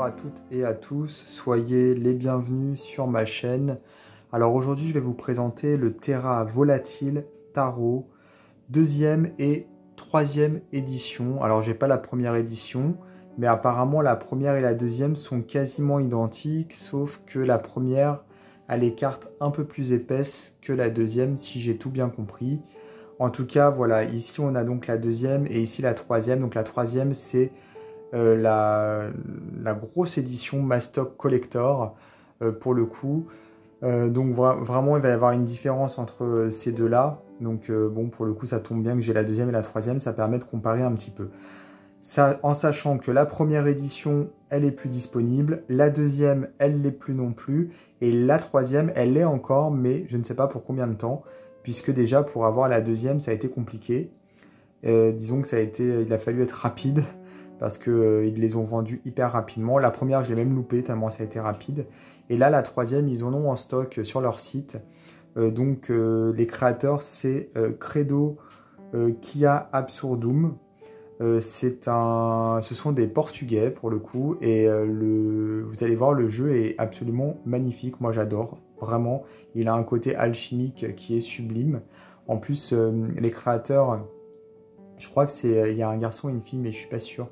Bonjour à toutes et à tous, soyez les bienvenus sur ma chaîne. Alors aujourd'hui je vais vous présenter le Terra Volatile Tarot, deuxième et troisième édition. Alors j'ai pas la première édition, mais apparemment la première et la deuxième sont quasiment identiques, sauf que la première a les cartes un peu plus épaisses que la deuxième, si j'ai tout bien compris. En tout cas voilà, ici on a donc la deuxième et ici la troisième. Donc la troisième c'est la grosse édition Mastock Collector pour le coup. Donc vraiment il va y avoir une différence entre ces deux-là. Donc bon, pour le coup ça tombe bien que j'ai la deuxième et la troisième, ça permet de comparer un petit peu. Ça, en sachant que la première édition, elle est plus disponible, la deuxième, elle l'est plus non plus, et la troisième, elle l'est encore, mais je ne sais pas pour combien de temps, puisque déjà pour avoir la deuxième, ça a été compliqué. Disons que il a fallu être rapide, parce qu'ils les ont vendus hyper rapidement. La première, je l'ai même loupé tellement ça a été rapide. Et là, la troisième, ils en ont en stock sur leur site. Les créateurs, c'est Credo Kia Absurdum. Ce sont des Portugais pour le coup. Et vous allez voir, le jeu est absolument magnifique. Moi, j'adore. Vraiment, il a un côté alchimique qui est sublime. En plus, les créateurs... Je crois que il y a un garçon et une fille, mais je suis pas sûr.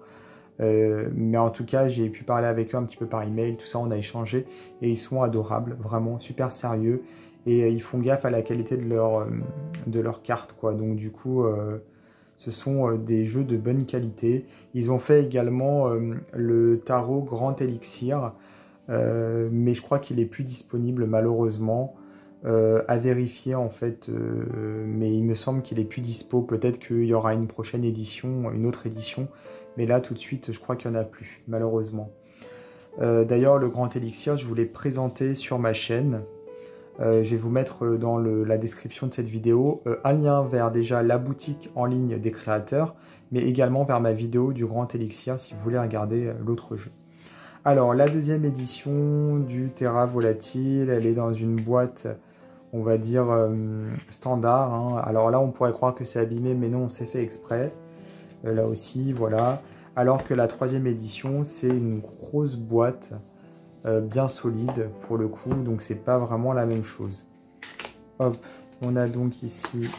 Mais en tout cas, j'ai pu parler avec eux un petit peu par email, tout ça, on a échangé. Et ils sont adorables, vraiment super sérieux. Et ils font gaffe à la qualité de leur carte, quoi. Donc du coup, ce sont des jeux de bonne qualité. Ils ont fait également le tarot Grand Elixir. Mais je crois qu'il est plus disponible malheureusement. À vérifier en fait, mais il me semble qu'il est plus dispo. Peut-être qu'il y aura une prochaine édition, une autre édition, mais là tout de suite je crois qu'il n'y en a plus malheureusement. D'ailleurs le Grand Elixir je vous l'ai présenté sur ma chaîne. Je vais vous mettre dans la description de cette vidéo un lien vers déjà la boutique en ligne des créateurs, mais également vers ma vidéo du Grand Elixir si vous voulez regarder l'autre jeu. Alors la deuxième édition du Terra Volatile, elle est dans une boîte, on va dire standard, hein. Alors là on pourrait croire que c'est abîmé, mais non, c'est fait exprès. Là aussi, voilà. Alors que la troisième édition, c'est une grosse boîte bien solide pour le coup, donc c'est pas vraiment la même chose. Hop, on a donc ici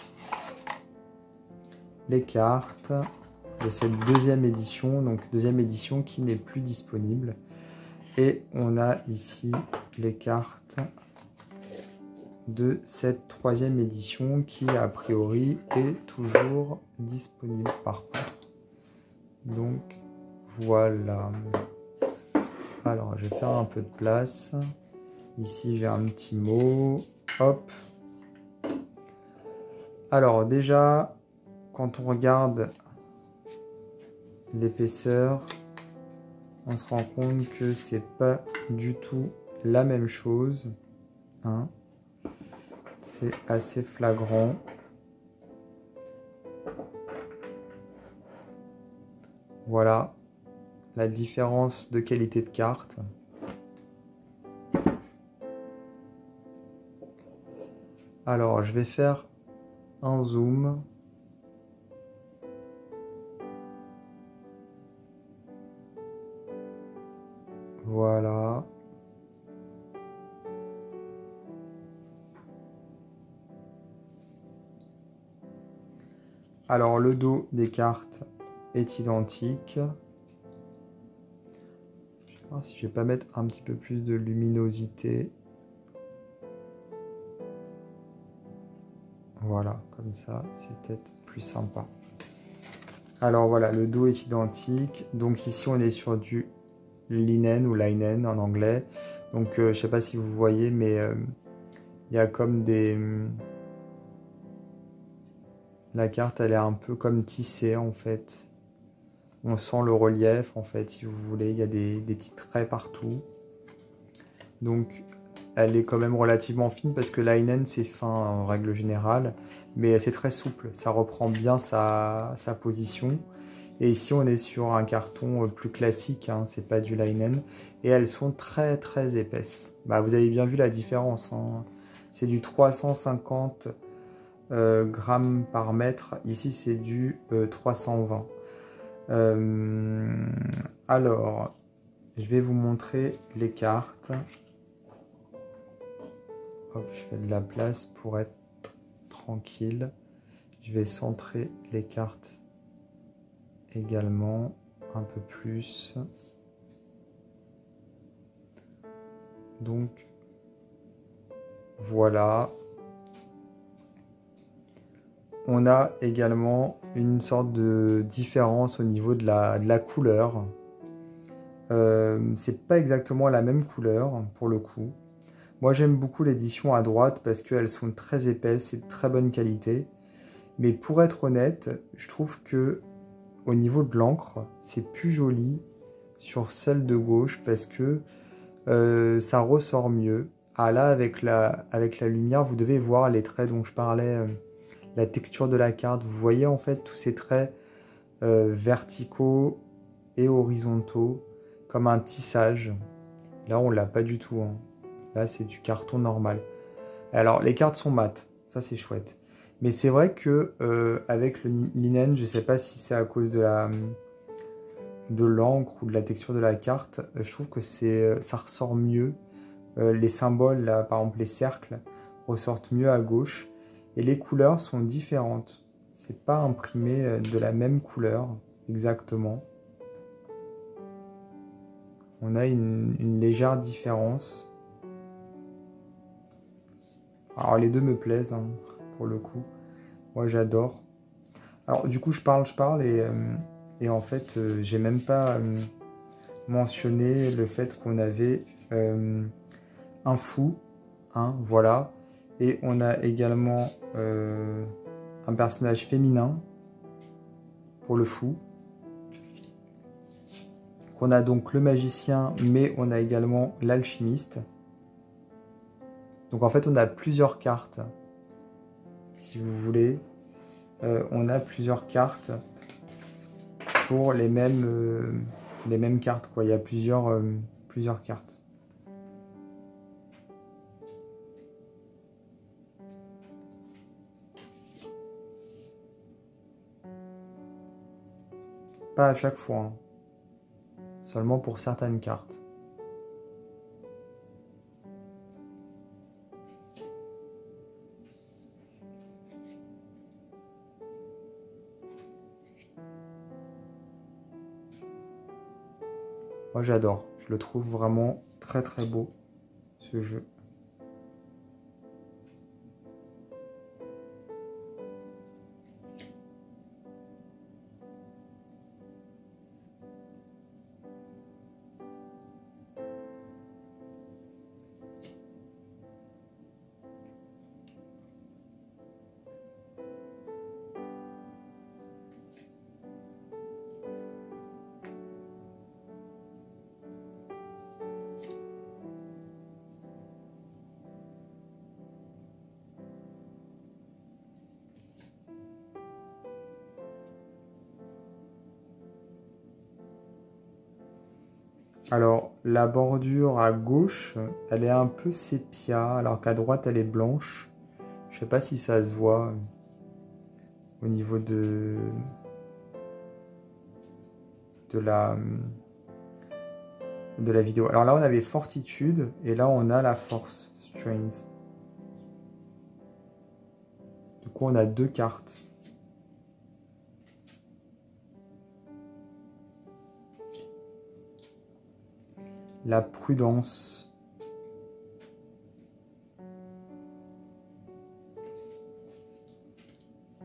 les cartes de cette deuxième édition, donc deuxième édition qui n'est plus disponible. Et on a ici les cartes de cette troisième édition qui a priori est toujours disponible par contre. Donc voilà. Alors je vais faire un peu de place. Ici j'ai un petit mot. Hop. Alors déjà, quand on regarde l'épaisseur, on se rend compte que c'est pas du tout la même chose, hein. C'est assez flagrant. Voilà la différence de qualité de carte. Alors je vais faire un zoom. Voilà. Alors le dos des cartes est identique. Je vais voir si je vais pas mettre un petit peu plus de luminosité. Voilà, comme ça, c'est peut-être plus sympa. Alors voilà, le dos est identique. Donc ici on est sur du linen ou linen en anglais. Donc je sais pas si vous voyez, mais il y a comme des... La carte elle est un peu comme tissée en fait. On sent le relief en fait, si vous voulez. Il y a des petits traits partout. Donc elle est quand même relativement fine parce que linen c'est fin en règle générale. Mais c'est très souple, ça reprend bien sa position. Et ici on est sur un carton plus classique, hein, c'est pas du linen. Et elles sont très très épaisses. Bah, vous avez bien vu la différence, hein. C'est du 350 grammes par mètre. Ici c'est du 320. Alors, je vais vous montrer les cartes. Hop, je fais de la place pour être tranquille. Je vais centrer les cartes également un peu plus. Donc, voilà. On a également une sorte de différence au niveau de la couleur. C'est pas exactement la même couleur pour le coup. Moi j'aime beaucoup l'édition à droite parce qu'elles sont très épaisses et de très bonne qualité. Mais pour être honnête, je trouve que au niveau de l'encre, c'est plus joli sur celle de gauche parce que ça ressort mieux. Ah là, avec la lumière, vous devez voir les traits dont je parlais, la texture de la carte. Vous voyez en fait tous ces traits verticaux et horizontaux, comme un tissage. Là, on l'a pas du tout, hein. Là, c'est du carton normal. Alors, les cartes sont mates, ça c'est chouette. Mais c'est vrai que avec le linen, je sais pas si c'est à cause de l'encre ou de la texture de la carte, je trouve que ça ressort mieux. Les symboles, là, par exemple les cercles, ressortent mieux à gauche. Et les couleurs sont différentes. C'est pas imprimé de la même couleur exactement. On a une légère différence. Alors les deux me plaisent, hein, pour le coup. Moi j'adore. Alors du coup je parle et en fait j'ai même pas mentionné le fait qu'on avait un fou, hein, voilà. Et on a également un personnage féminin pour le fou. On a donc le magicien, mais on a également l'alchimiste. Donc en fait, on a plusieurs cartes, si vous voulez. On a plusieurs cartes pour les mêmes cartes, quoi. Il y a plusieurs cartes. Pas à chaque fois, hein. Seulement pour certaines cartes. Moi j'adore, je le trouve vraiment très très beau, ce jeu. Alors, la bordure à gauche, elle est un peu sépia, alors qu'à droite, elle est blanche. Je sais pas si ça se voit au niveau de la vidéo. Alors là, on avait Fortitude, et là, on a la Force, Strength. Du coup, on a deux cartes. La Prudence.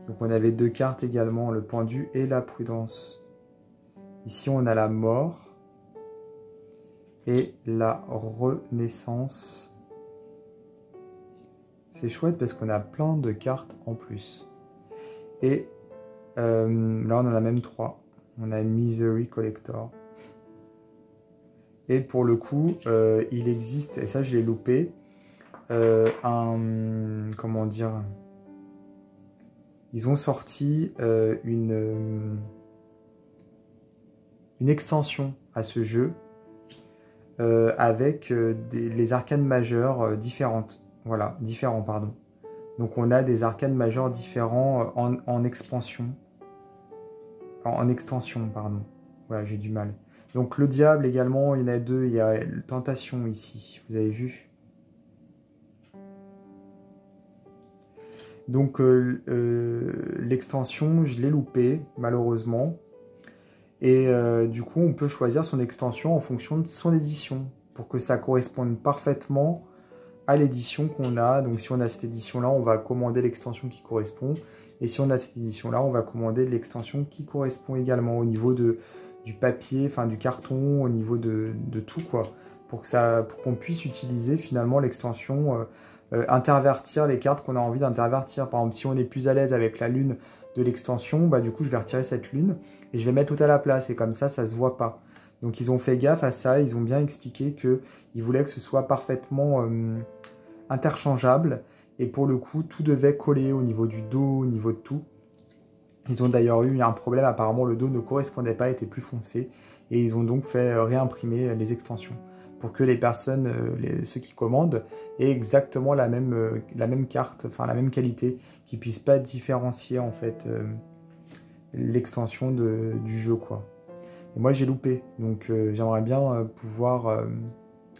Donc on avait deux cartes également, le Pendu et la Prudence. Ici on a la Mort et la Renaissance. C'est chouette parce qu'on a plein de cartes en plus. Et là on en a même trois. On a Misery Collector. Et pour le coup, il existe, et ça je l'ai loupé, comment dire, ils ont sorti une extension à ce jeu avec les arcanes majeures différentes. Voilà, différents, pardon. Donc on a des arcanes majeures différents en expansion. En extension, pardon. Voilà, j'ai du mal. Donc le diable également, il y en a deux. Il y a tentation ici, vous avez vu. Donc l'extension, je l'ai loupé malheureusement. Et du coup, on peut choisir son extension en fonction de son édition pour que ça corresponde parfaitement à l'édition qu'on a. Donc si on a cette édition-là, on va commander l'extension qui correspond. Et si on a cette édition-là, on va commander l'extension qui correspond également au niveau du papier, enfin du carton, au niveau de tout, quoi. Pour qu'on puisse utiliser finalement l'extension, intervertir les cartes qu'on a envie d'intervertir. Par exemple, si on est plus à l'aise avec la lune de l'extension, bah, du coup, je vais retirer cette lune et je vais mettre tout à la place. Et comme ça ne se voit pas. Donc, ils ont fait gaffe à ça. Ils ont bien expliqué qu'ils voulaient que ce soit parfaitement interchangeable. Et pour le coup, tout devait coller au niveau du dos, au niveau de tout. Ils ont d'ailleurs eu un problème. Apparemment, le dos ne correspondait pas, était plus foncé. Et ils ont donc fait réimprimer les extensions pour que les personnes, ceux qui commandent, aient exactement la même carte, enfin la même qualité, qu'ils ne puissent pas différencier en fait l'extension du jeu, quoi. Et moi j'ai loupé, donc j'aimerais bien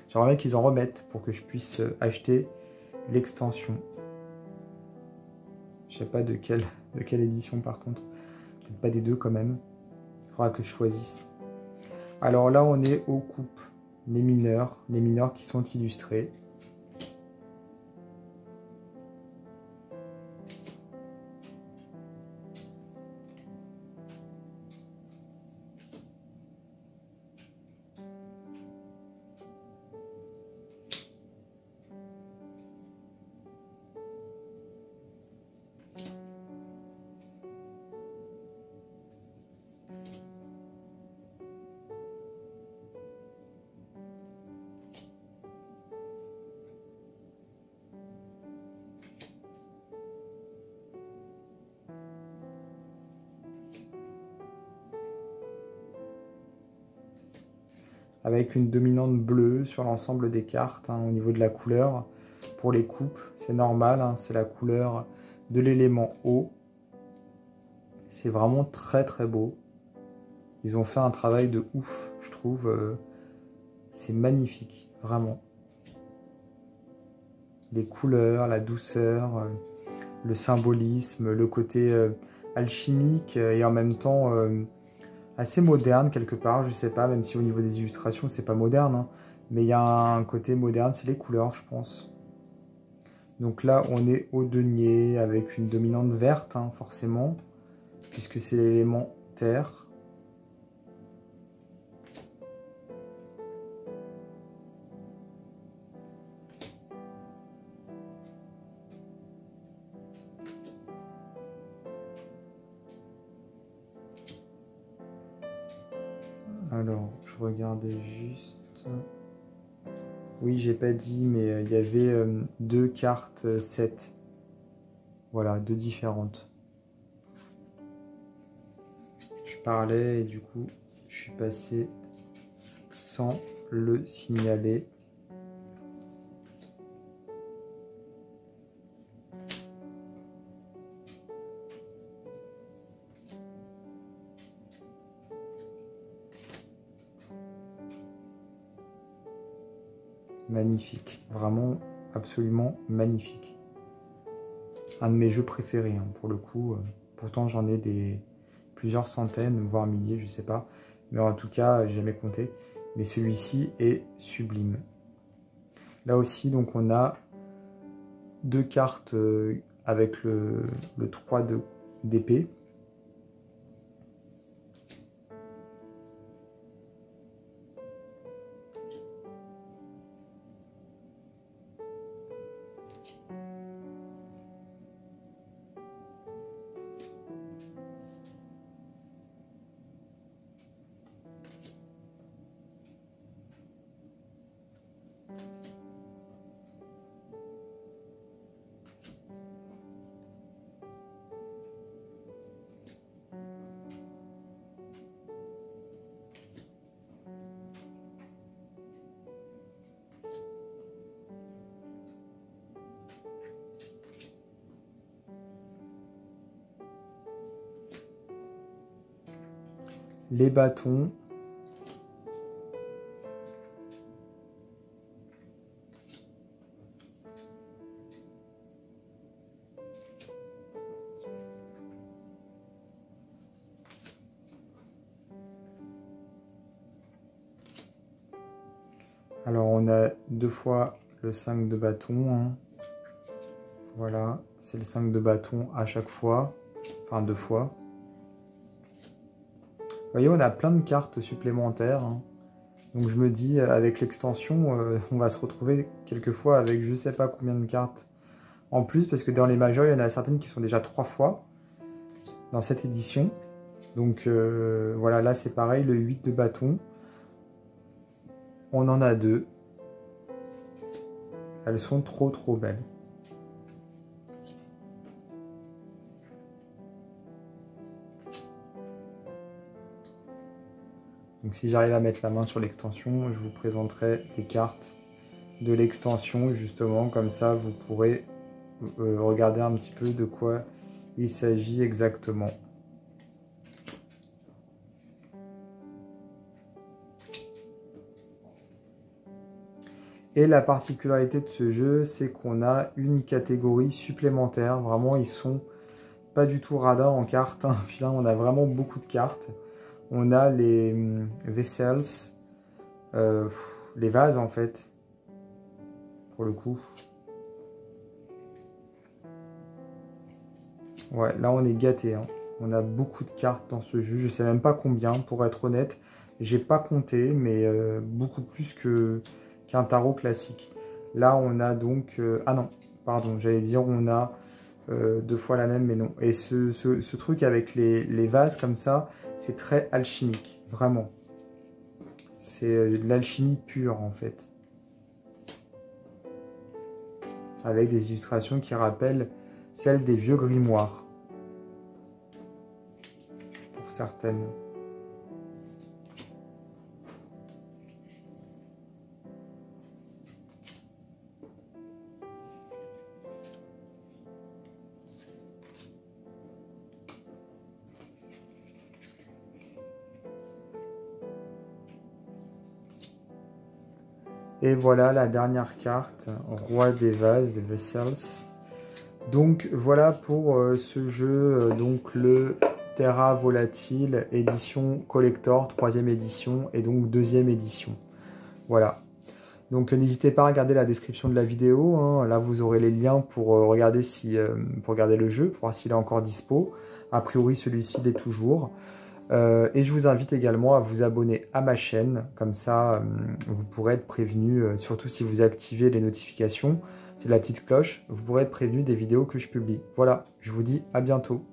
j'aimerais bien qu'ils en remettent pour que je puisse acheter l'extension. Je sais pas de quelle édition par contre, peut-être pas des deux quand même. Il faudra que je choisisse. Alors là on est aux coupes. Les mineurs qui sont illustrés. Avec une dominante bleue sur l'ensemble des cartes, hein, au niveau de la couleur. Pour les coupes, c'est normal, hein, c'est la couleur de l'élément eau. C'est vraiment très très beau. Ils ont fait un travail de ouf, je trouve. C'est magnifique, vraiment. Les couleurs, la douceur, le symbolisme, le côté alchimique et en même temps assez moderne quelque part, je sais pas, même si au niveau des illustrations c'est pas moderne, hein, mais il y a un côté moderne, c'est les couleurs je pense. Donc là on est au denier avec une dominante verte, hein, forcément, puisque c'est l'élément terre. Alors, je regardais juste... Oui, j'ai pas dit, mais il y avait deux cartes 7. Voilà, deux différentes. Je parlais et du coup, je suis passé sans le signaler. Magnifique, vraiment absolument magnifique. Un de mes jeux préférés, hein, pour le coup. Pourtant j'en ai plusieurs centaines, voire milliers, je sais pas. Mais en tout cas, j'ai jamais compté. Mais celui-ci est sublime. Là aussi, donc on a deux cartes avec le 3 d'épée. Les bâtons. Alors on a 2 fois le 5 de bâton, hein. Voilà, c'est le 5 de bâton à chaque fois, enfin 2 fois. Vous voyez, on a plein de cartes supplémentaires, hein. Donc je me dis, avec l'extension, on va se retrouver quelquefois avec je sais pas combien de cartes en plus, parce que dans les majeurs, il y en a certaines qui sont déjà 3 fois dans cette édition. Donc voilà, là c'est pareil, le 8 de bâton. On en a 2. Elles sont trop belles. Donc si j'arrive à mettre la main sur l'extension, je vous présenterai les cartes de l'extension, justement, comme ça vous pourrez regarder un petit peu de quoi il s'agit exactement. Et la particularité de ce jeu, c'est qu'on a une catégorie supplémentaire. Vraiment, ils sont pas du tout radins en cartes, hein. Puis là, on a vraiment beaucoup de cartes. On a les vessels, les vases en fait, pour le coup. Ouais, là on est gâté, hein. On a beaucoup de cartes dans ce jeu. Je sais même pas combien, pour être honnête. J'ai pas compté, mais beaucoup plus qu'un tarot classique. Là, on a donc... ah non, pardon, j'allais dire on a 2 fois la même, mais non. Et ce truc avec les vases comme ça, c'est très alchimique, vraiment. C'est de l'alchimie pure, en fait. Avec des illustrations qui rappellent celles des vieux grimoires. Pour certaines. Et voilà la dernière carte, Roi des vases, des vessels. Donc voilà pour ce jeu, donc le Terra Volatile, édition collector, 3e édition et donc 2e édition. Voilà. Donc n'hésitez pas à regarder la description de la vidéo, hein. Là vous aurez les liens pour regarder pour regarder le jeu, pour voir s'il est encore dispo. A priori celui-ci l'est toujours. Et je vous invite également à vous abonner à ma chaîne, comme ça vous pourrez être prévenu, surtout si vous activez les notifications, c'est la petite cloche, vous pourrez être prévenu des vidéos que je publie. Voilà, je vous dis à bientôt.